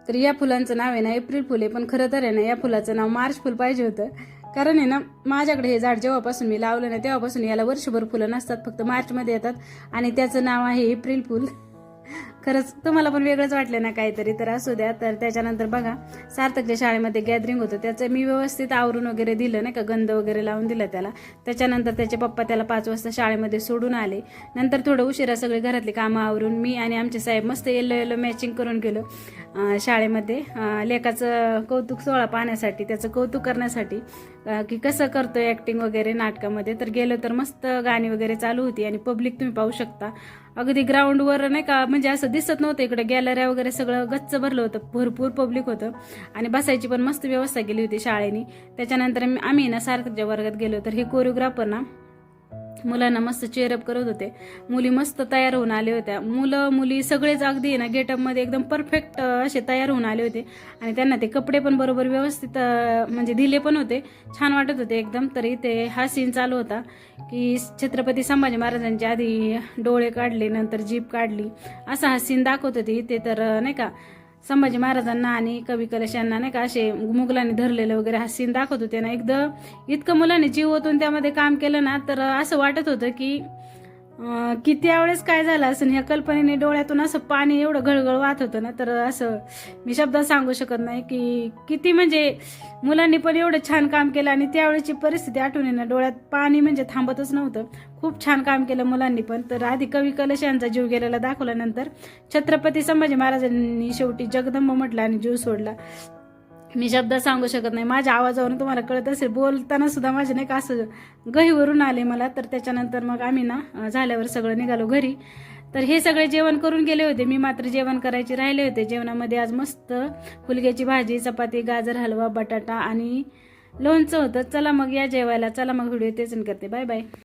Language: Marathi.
तर या फुलांचं नाव आहे ना एप्रिल फुल आहे, पण खरं तर आहे ना या फुलाचं नाव मार्च फुल पाहिजे होतं. कारण आहे ना माझ्याकडे हे झाड जेव्हापासून मी लावलं ना तेव्हापासून याला वर्षभर फुलं नसतात, फक्त मार्चमध्ये येतात आणि त्याचं नाव आहे एप्रिल फुल. खरंच तुम्हाला पण वेगळंच वाटलं ना काहीतरी, तर असू द्या. तर त्याच्यानंतर बघा सार्थकच्या शाळेमध्ये गॅदरिंग होतं, त्याचं मी व्यवस्थित आवरून वगैरे दिलं नाही का, गंध वगैरे लावून दिलं त्याला. त्याच्यानंतर त्याचे पप्पा त्याला 5 वाजता शाळेमध्ये सोडून आले. नंतर थोडं उशिरा सगळे घरातली कामं आवरून मी आणि आमचे साहेब मस्त येलो येलो मॅचिंग करून गेलो शाळेमध्ये लेकाचं कौतुक सोहळा पाहण्यासाठी, त्याचं कौतुक करण्यासाठी की कसं करतोय ॲक्टिंग वगैरे नाटकामध्ये. तर गेलो तर मस्त गाणी वगैरे चालू होती आणि पब्लिक तुम्ही पाहू शकता अगदी ग्राउंडवर नाही का, म्हणजे असं दिसत नव्हतं इकडे, गॅलऱ्या वगैरे सगळं गच्च भरलं होतं, भरपूर पब्लिक होतं आणि बसायची पण मस्त व्यवस्था केली होती शाळेने. त्याच्यानंतर आम्ही ना सार्थकच्या वर्गात गेलो, तर हे कोरिओग्राफर ना मुलांना मस्त चेअरअप करत होते. मुली मस्त तयार होऊन आले होत्या, मुलं मुली सगळेच अगदी ना गेटअपमध्ये एकदम परफेक्ट असे तयार होऊन आले होते आणि त्यांना ते कपडे पण बरोबर व्यवस्थित म्हणजे दिले पण होते, छान वाटत होते एकदम. तर इथे हा सीन चालू होता की छत्रपती संभाजी महाराजांच्या आधी डोळे काढले, नंतर जीभ काढली, असा हा सीन दाखवत होते इथे. तर नाही का संभाजी महाराजांना आणि कवी कलश यांना नाही का असे मुघलांनी धरलेलं वगैरे हा सीन दाखवत होते ना. एकदम इतकं मुलांनी जीव ओतून त्यामध्ये काम केलं ना, तर असं वाटत होतं की त्यावेळेस काय झालं असं, ह्या कल्पनेने डोळ्यातून असं पाणी एवढं गळगळ वाहत होतं ना, तर असं मी शब्दात सांगू शकत नाही की किती म्हणजे मुलांनी पण एवढं छान काम केलं आणि त्यावेळेची परिस्थिती आठवून ना डोळ्यात पाणी म्हणजे थांबतच नव्हतं. खूप छान काम केलं मुलांनी पण. तर आधी कवी कलश यांचा जीव गेलेला दाखवल्यानंतर छत्रपती संभाजी महाराजांनी शेवटी जगदंब म्हटलं आणि जीव सोडला. मी शब्दात सांगू शकत नाही, माझ्या आवाजावरून तुम्हाला कळत असेल, बोलताना सुद्धा माझे नाही का असं गहीवरून आले मला. तर त्याच्यानंतर मग आम्ही ना झाल्यावर सगळं निघालो घरी. तर हे सगळे जेवण करून गेले होते, मी मात्र जेवण करायचे राहिले होते. जेवणामध्ये आज मस्त फुलक्याची भाजी, चपाती, गाजर हलवा, बटाटा आणि लोणचं होतं. चला मग या जेवायला, चला मग व्हिडिओ तेच करते. Bye bye.